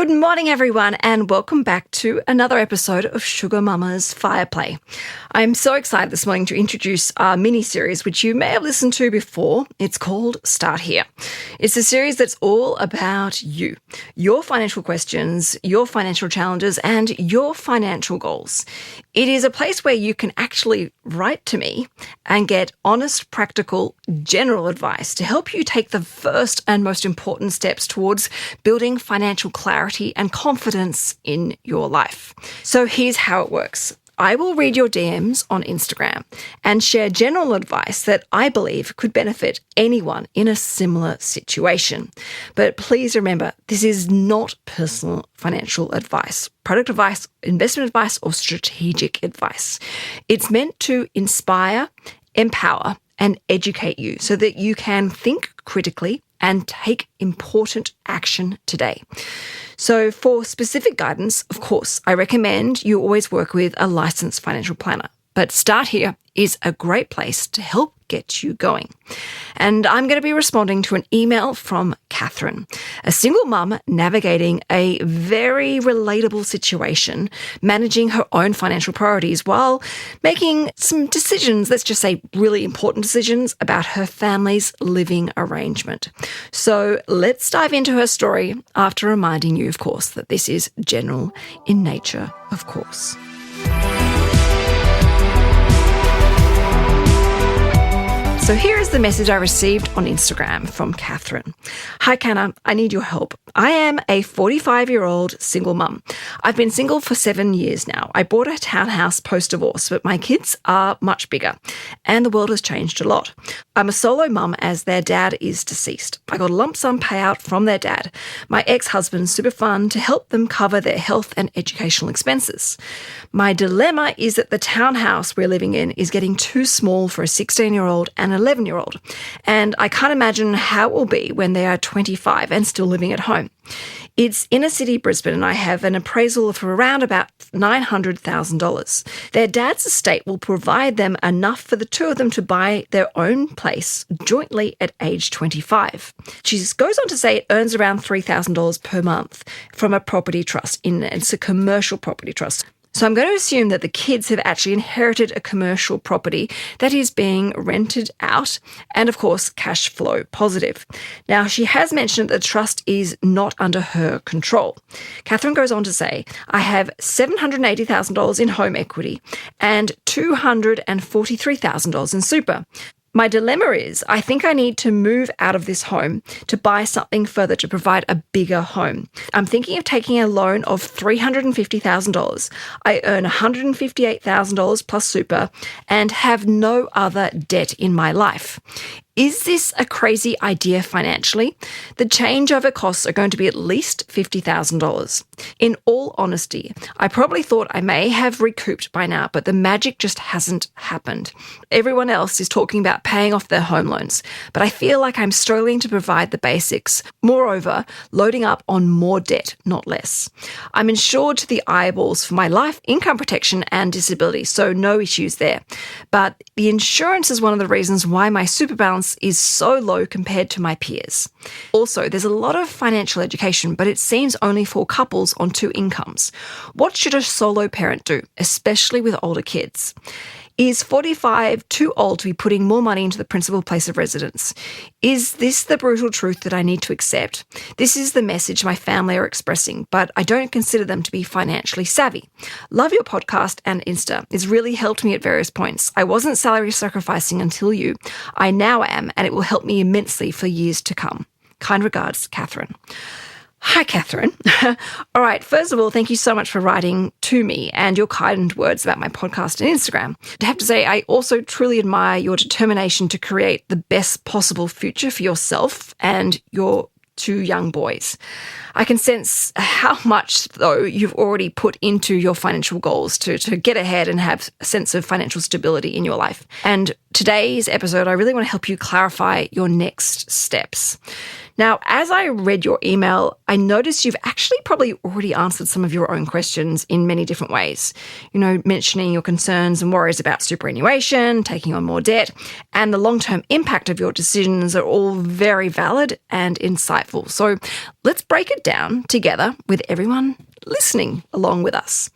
Good morning, everyone, and welcome back to another episode of Sugar Mama's Fireplay. I'm so excited this morning to introduce our mini-series, which you may have listened to before. It's called Start Here. It's a series that's all about you, your financial questions, your financial challenges, and your financial goals. It is a place where you can actually write to me and get honest, practical, general advice to help you take the first and most important steps towards building financial clarity and confidence in your life. So here's how it works. I will read your DMs on Instagram and share general advice that I believe could benefit anyone in a similar situation. But please remember, this is not personal financial advice, product advice, investment advice, or strategic advice. It's meant to inspire, empower, and educate you so that you can think critically and take important action today. So for specific guidance, of course, I recommend you always work with a licensed financial planner. But Start Here is a great place to help get you going. And I'm going to be responding to an email from Catherine, a single mum navigating a very relatable situation, managing her own financial priorities while making some decisions, let's just say really important decisions about her family's living arrangement. So let's dive into her story after reminding you, of course, that this is general in nature, of course. So here is the message I received on Instagram from Catherine. Hi, Canna. I need your help. I am a 45-year-old single mum. I've been single for 7 years now. I bought a townhouse post-divorce, but my kids are much bigger, and the world has changed a lot. I'm a solo mum as their dad is deceased. I got a lump sum payout from their dad, my ex-husband's super fund, to help them cover their health and educational expenses. My dilemma is that the townhouse we're living in is getting too small for a 16-year-old and an 11-year-old, and I can't imagine how it will be when they are 25 and still living at home. It's inner city Brisbane, and I have an appraisal of around about $900,000. Their dad's estate will provide them enough for the two of them to buy their own place jointly at age 25. She goes on to say it earns around $3,000 per month from a property trust. It's a commercial property trust. So I'm going to assume that the kids have actually inherited a commercial property that is being rented out and, of course, cash flow positive. Now, she has mentioned that the trust is not under her control. Catherine goes on to say, I have $780,000 in home equity and $243,000 in super. My dilemma is, I think I need to move out of this home to buy something further to provide a bigger home. I'm thinking of taking a loan of $350,000. I earn $158,000 plus super and have no other debt in my life. Is this a crazy idea financially? The changeover costs are going to be at least $50,000. In all honesty, I probably thought I may have recouped by now, but the magic just hasn't happened. Everyone else is talking about paying off their home loans, but I feel like I'm struggling to provide the basics. Moreover, loading up on more debt, not less. I'm insured to the eyeballs for my life, income protection, and disability, so no issues there. But the insurance is one of the reasons why my super balance is so low compared to my peers. Also, there's a lot of financial education, but it seems only for couples on two incomes. What should a solo parent do, especially with older kids? Is 45 too old to be putting more money into the principal place of residence? Is this the brutal truth that I need to accept? This is the message my family are expressing, but I don't consider them to be financially savvy. Love your podcast and Insta. It's really helped me at various points. I wasn't salary sacrificing until you. I now am, and it will help me immensely for years to come. Kind regards, Catherine. Hi, Catherine. All right. First of all, thank you so much for writing to me and your kind words about my podcast and Instagram. I have to say, I also truly admire your determination to create the best possible future for yourself and your two young boys. I can sense how much, though, you've already put into your financial goals to get ahead and have a sense of financial stability in your life. And today's episode, I really want to help you clarify your next steps. Now, as I read your email, I noticed you've actually probably already answered some of your own questions in many different ways. Mentioning your concerns and worries about superannuation, taking on more debt, and the long-term impact of your decisions are all very valid and insightful. So let's break it down together with everyone listening along with us.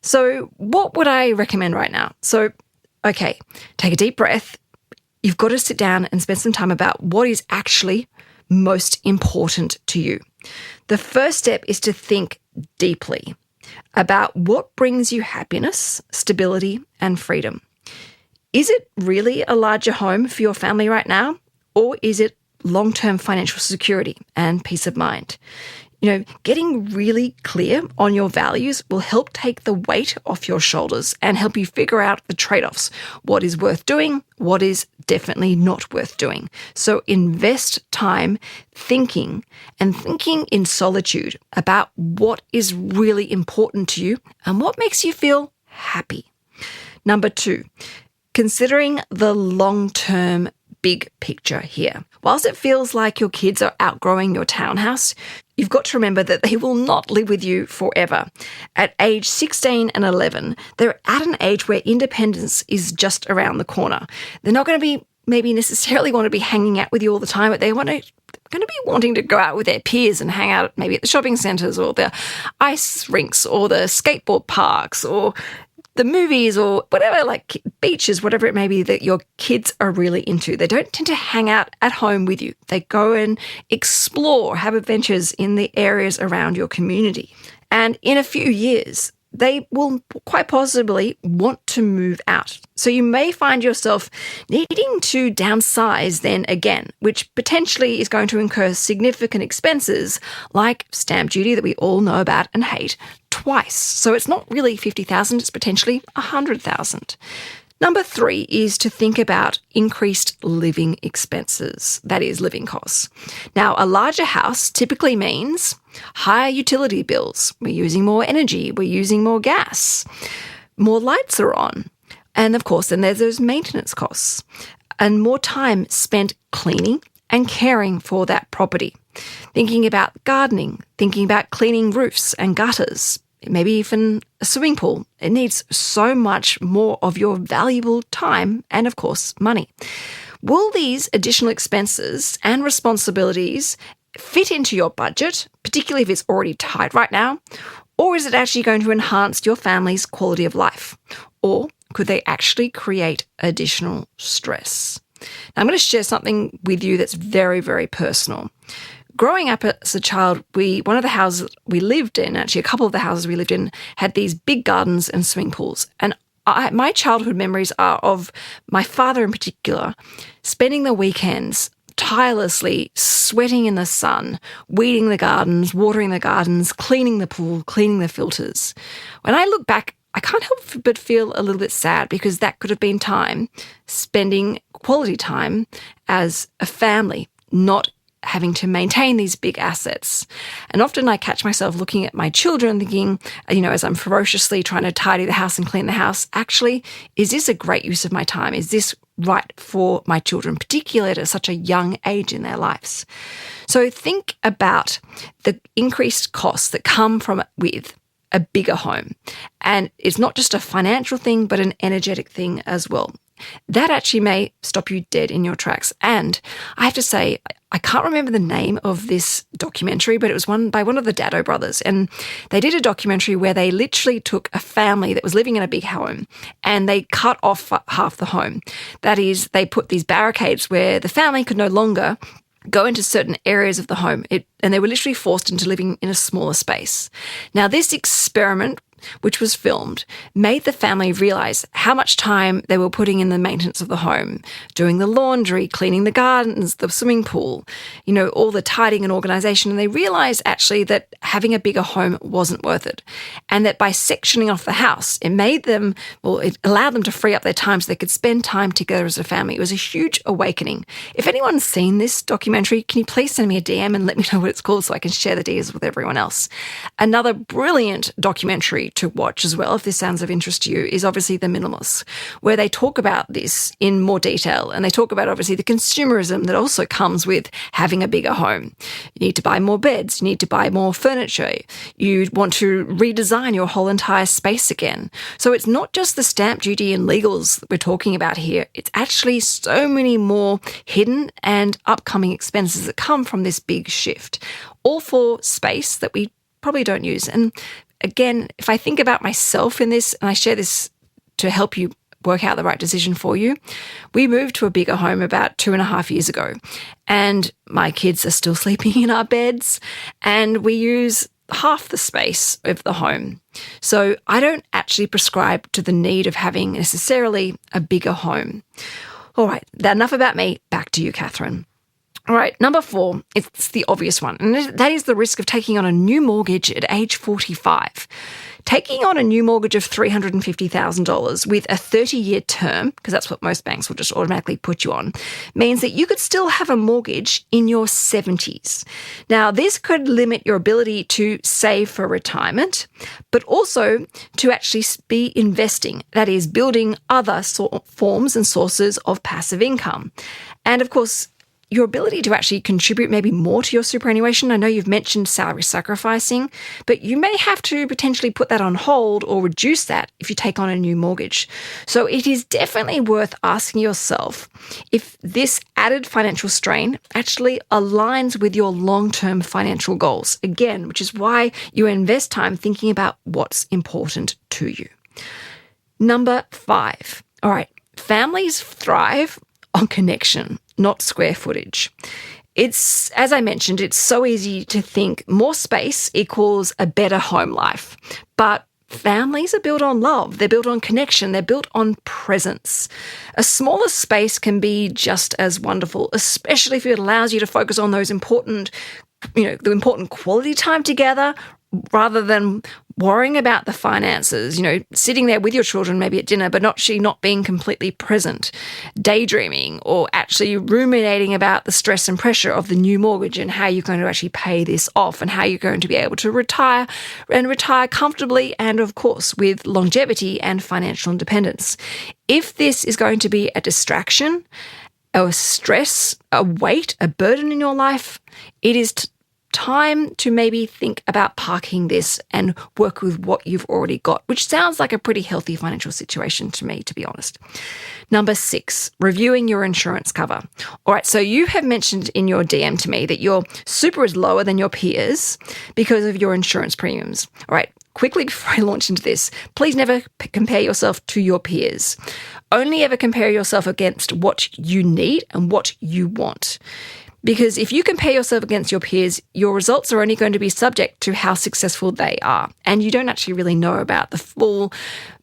So what would I recommend right now? So, okay, take a deep breath. You've got to sit down and spend some time about what is actually most important to you. The first step is to think deeply about what brings you happiness, stability, and freedom. Is it really a larger home for your family right now, or is it long-term financial security and peace of mind? Getting really clear on your values will help take the weight off your shoulders and help you figure out the trade-offs. What is worth doing? What is definitely not worth doing? So invest time thinking in solitude about what is really important to you and what makes you feel happy. Number 2, considering the long-term big picture here. Whilst it feels like your kids are outgrowing your townhouse, you've got to remember that they will not live with you forever. At age 16 and 11, they're at an age where independence is just around the corner. They're not going to be maybe necessarily want to be hanging out with you all the time, but they're going to be wanting to go out with their peers and hang out maybe at the shopping centres or the ice rinks or the skateboard parks or the movies or whatever, like beaches, whatever it may be that your kids are really into. They don't tend to hang out at home with you. They go and explore, have adventures in the areas around your community. And in a few years, they will quite possibly want to move out. So you may find yourself needing to downsize then again, which potentially is going to incur significant expenses like stamp duty that we all know about and hate twice. So it's not really $50,000, it's potentially $100,000. Number 3 is to think about increased living expenses, that is, living costs. Now, a larger house typically means higher utility bills. We're using more energy, we're using more gas, more lights are on. And of course, then there's those maintenance costs and more time spent cleaning and caring for that property. Thinking about gardening, thinking about cleaning roofs and gutters, maybe even a swimming pool. It needs so much more of your valuable time and, of course, money. Will these additional expenses and responsibilities fit into your budget, particularly if it's already tight right now? Or is it actually going to enhance your family's quality of life? Or could they actually create additional stress? Now, I'm going to share something with you that's very, very personal. Growing up as a child, one of the houses we lived in, actually a couple of the houses we lived in, had these big gardens and swimming pools. And my childhood memories are of my father in particular spending the weekends tirelessly sweating in the sun, weeding the gardens, watering the gardens, cleaning the pool, cleaning the filters. When I look back, I can't help but feel a little bit sad because that could have been time spending quality time as a family, not having to maintain these big assets. And often I catch myself looking at my children thinking, as I'm ferociously trying to tidy the house and clean the house, actually, is this a great use of my time? Is this right for my children, particularly at such a young age in their lives? So think about the increased costs that come with a bigger home. And it's not just a financial thing, but an energetic thing as well. That actually may stop you dead in your tracks. And I have to say, I can't remember the name of this documentary, but it was by one of the Dado brothers. And they did a documentary where they literally took a family that was living in a big home and they cut off half the home. That is, they put these barricades where the family could no longer go into certain areas of the home, and they were literally forced into living in a smaller space. Now, this experiment, which was filmed, made the family realize how much time they were putting in the maintenance of the home, doing the laundry, cleaning the gardens, the swimming pool, all the tidying and organization. And they realized actually that having a bigger home wasn't worth it. And that by sectioning off the house, it allowed them to free up their time so they could spend time together as a family. It was a huge awakening. If anyone's seen this documentary, can you please send me a DM and let me know what it's called so I can share the details with everyone else? Another brilliant documentary documentary to watch as well, if this sounds of interest to you, is obviously The Minimalists, where they talk about this in more detail. And they talk about obviously the consumerism that also comes with having a bigger home. You need to buy more beds. You need to buy more furniture. You want to redesign your whole entire space again. So it's not just the stamp duty and legals that we're talking about here. It's actually so many more hidden and upcoming expenses that come from this big shift, all for space that we probably don't use. And again, if I think about myself in this, and I share this to help you work out the right decision for you, we moved to a bigger home about 2.5 years ago, and my kids are still sleeping in our beds, and we use half the space of the home. So I don't actually prescribe to the need of having necessarily a bigger home. All right, enough about me. Back to you, Catherine. All right, number 4, it's the obvious one, and that is the risk of taking on a new mortgage at age 45. Taking on a new mortgage of $350,000 with a 30-year term, because that's what most banks will just automatically put you on, means that you could still have a mortgage in your 70s. Now, this could limit your ability to save for retirement, but also to actually be investing, that is, building other forms and sources of passive income. And of course, your ability to actually contribute maybe more to your superannuation. I know you've mentioned salary sacrificing, but you may have to potentially put that on hold or reduce that if you take on a new mortgage. So it is definitely worth asking yourself if this added financial strain actually aligns with your long-term financial goals. Again, which is why you invest time thinking about what's important to you. Number 5. All right, families thrive on connection, not square footage. It's, as I mentioned, it's so easy to think more space equals a better home life. But families are built on love. They're built on connection. They're built on presence. A smaller space can be just as wonderful, especially if it allows you to focus on those important, the important quality time together, rather than worrying about the finances, sitting there with your children maybe at dinner, but not being completely present, daydreaming, or actually ruminating about the stress and pressure of the new mortgage and how you're going to actually pay this off and how you're going to be able to retire comfortably and, of course, with longevity and financial independence. If this is going to be a distraction, a stress, a weight, a burden in your life, it is time to maybe think about parking this and work with what you've already got, which sounds like a pretty healthy financial situation to me, to be honest. Number 6, reviewing your insurance cover. All right, so you have mentioned in your DM to me that your super is lower than your peers because of your insurance premiums. All right, quickly before I launch into this, please never compare yourself to your peers. Only ever compare yourself against what you need and what you want. Because if you compare yourself against your peers, your results are only going to be subject to how successful they are. And you don't actually really know about the full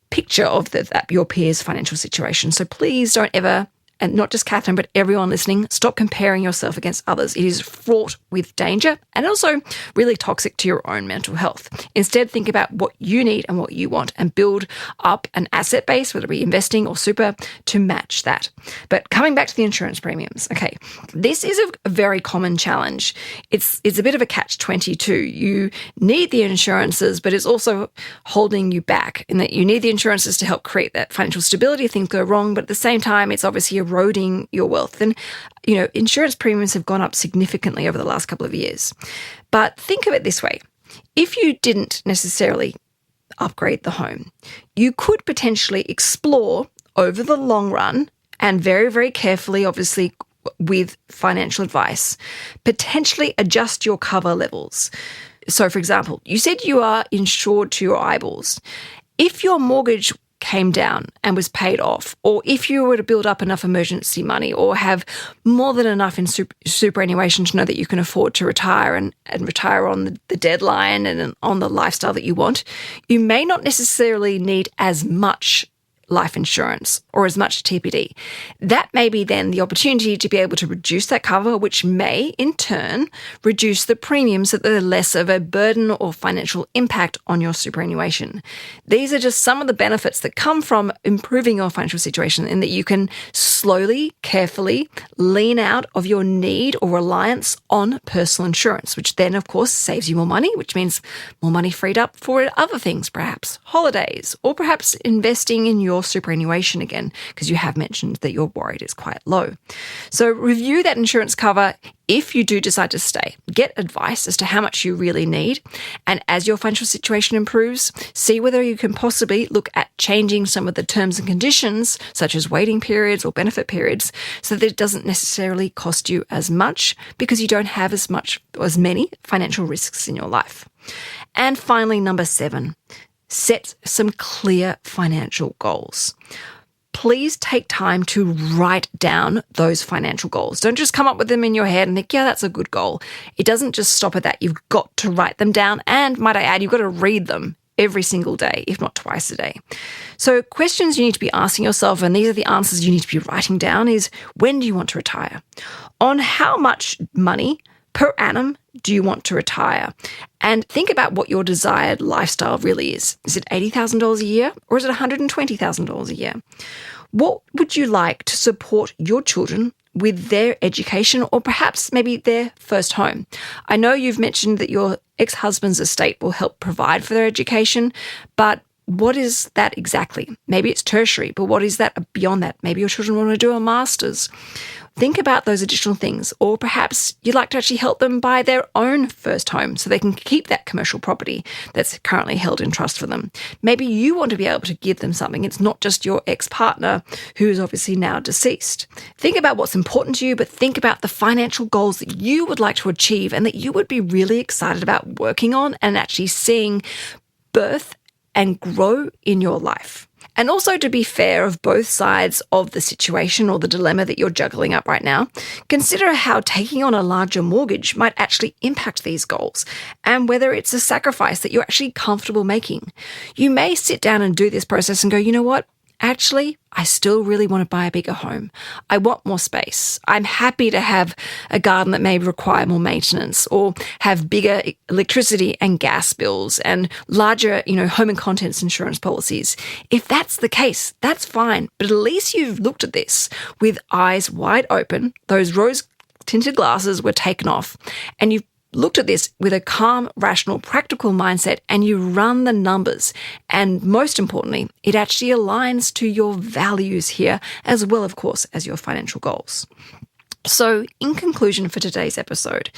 picture of your peers' financial situation. So please don't ever, and not just Catherine, but everyone listening, stop comparing yourself against others. It is fraught with danger and also really toxic to your own mental health. Instead, think about what you need and what you want and build up an asset base, whether it be investing or super, to match that. But coming back to the insurance premiums, okay, this is a very common challenge. It's a bit of a catch-22. You need the insurances, but it's also holding you back in that you need the insurances to help create that financial stability if things go wrong, but at the same time, it's obviously eroding your wealth. And, insurance premiums have gone up significantly over the last couple of years. But think of it this way. If you didn't necessarily upgrade the home, you could potentially explore over the long run and very, very carefully, obviously, with financial advice, potentially adjust your cover levels. So, for example, you said you are insured to your eyeballs. If your mortgage came down and was paid off, or if you were to build up enough emergency money or have more than enough in superannuation to know that you can afford to retire and retire on the deadline and on the lifestyle that you want, you may not necessarily need as much life insurance or as much TPD. That may be then the opportunity to be able to reduce that cover, which may in turn reduce the premiums so that they're less of a burden or financial impact on your superannuation. These are just some of the benefits that come from improving your financial situation, in that you can slowly, carefully lean out of your need or reliance on personal insurance, which then of course saves you more money, which means more money freed up for other things, perhaps holidays, or perhaps investing in your superannuation again, because you have mentioned that you're worried it's quite low. So review that insurance cover if you do decide to stay. Get advice as to how much you really need. And as your financial situation improves, see whether you can possibly look at changing some of the terms and conditions, such as waiting periods or benefit periods, so that it doesn't necessarily cost you as much because you don't have as many financial risks in your life. And finally, number 7, set some clear financial goals. Please take time to write down those financial goals. Don't just come up with them in your head and think, yeah, that's a good goal. It doesn't just stop at that. You've got to write them down. And might I add, you've got to read them every single day, if not twice a day. So questions you need to be asking yourself, and these are the answers you need to be writing down, is when do you want to retire? On how much money per annum do you want to retire? And think about what your desired lifestyle really is. Is it $80,000 a year or is it $120,000 a year? What would you like to support your children with their education, or perhaps maybe their first home? I know you've mentioned that your ex-husband's estate will help provide for their education, but what is that exactly? Maybe it's tertiary, but what is that beyond that? Maybe your children want to do a master's. Think about those additional things, or perhaps you'd like to actually help them buy their own first home so they can keep that commercial property that's currently held in trust for them. Maybe you want to be able to give them something. It's not just your ex-partner who is obviously now deceased. Think about what's important to you, but think about the financial goals that you would like to achieve and that you would be really excited about working on and actually seeing birth and grow in your life. And also, to be fair of both sides of the situation or the dilemma that you're juggling up right now, consider how taking on a larger mortgage might actually impact these goals and whether it's a sacrifice that you're actually comfortable making. You may sit down and do this process and go, you know what? Actually, I still really want to buy a bigger home. I want more space. I'm happy to have a garden that may require more maintenance, or have bigger electricity and gas bills and larger, home and contents insurance policies. If that's the case, that's fine. But at least you've looked at this with eyes wide open. Those rose-tinted glasses were taken off, and you've looked at this with a calm, rational, practical mindset, and you run the numbers. And most importantly, it actually aligns to your values here, as well, of course, as your financial goals. So in conclusion for today's episode,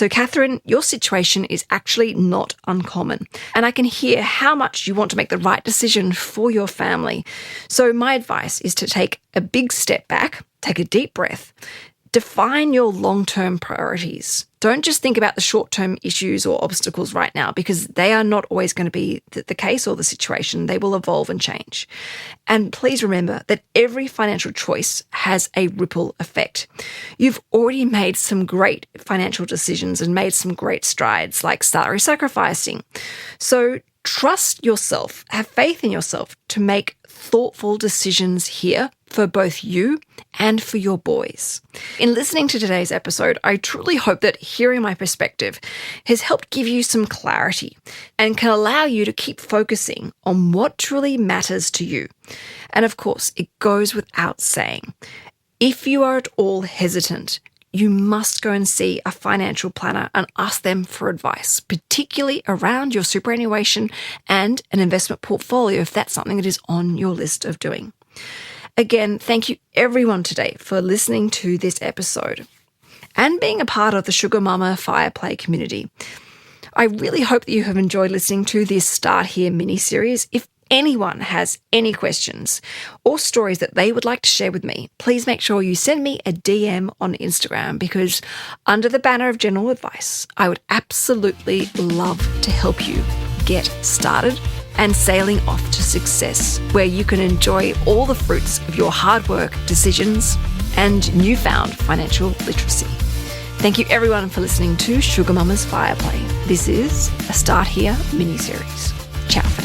Catherine, your situation is actually not uncommon, and I can hear how much you want to make the right decision for your family. So my advice is to take a big step back, take a deep breath, define your long-term priorities. Don't just think about the short-term issues or obstacles right now, because they are not always going to be the case or the situation. They will evolve and change. And please remember that every financial choice has a ripple effect. You've already made some great financial decisions and made some great strides, like salary sacrificing. So trust yourself, have faith in yourself to make thoughtful decisions here for both you and for your boys. In listening to today's episode, I truly hope that hearing my perspective has helped give you some clarity and can allow you to keep focusing on what truly matters to you. And of course, it goes without saying, if you are at all hesitant, you must go and see a financial planner and ask them for advice, particularly around your superannuation and an investment portfolio, if that's something that is on your list of doing. Again, thank you everyone today for listening to this episode and being a part of the Sugar Mama Fireplay community. I really hope that you have enjoyed listening to this Start Here mini-series. If anyone has any questions or stories that they would like to share with me, please make sure you send me a DM on Instagram, because under the banner of general advice, I would absolutely love to help you get started and sailing off to success, where you can enjoy all the fruits of your hard work, decisions, and newfound financial literacy. Thank you everyone for listening to Sugar Mama's Fireplay. This is a Start Here mini-series. Ciao for now.